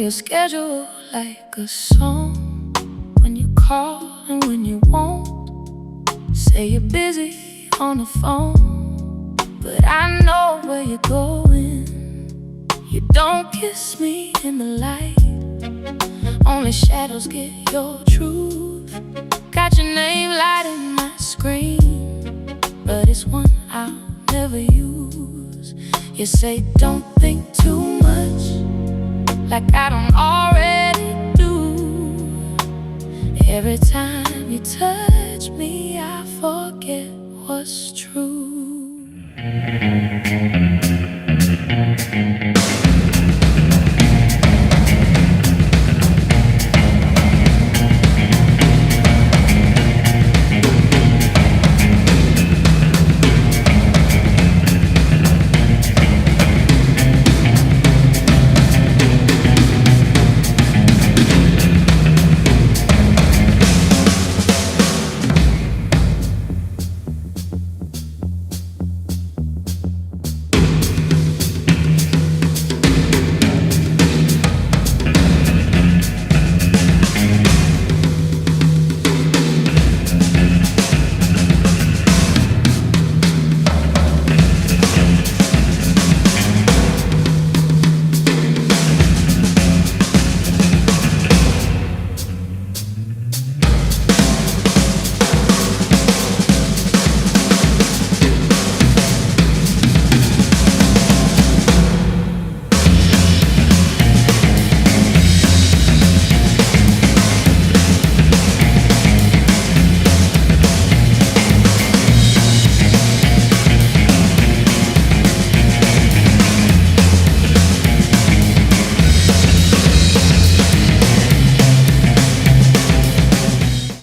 your schedule like a song. When you call and when you won't. Say you're busy on the phone, but I know where you're going. You don't kiss me in the light, only shadows get your truth. Got your name lighting my screen, but it's one I'll never use. You say don't think too much, like I don't already do. Every time you touch me, I forget what's true.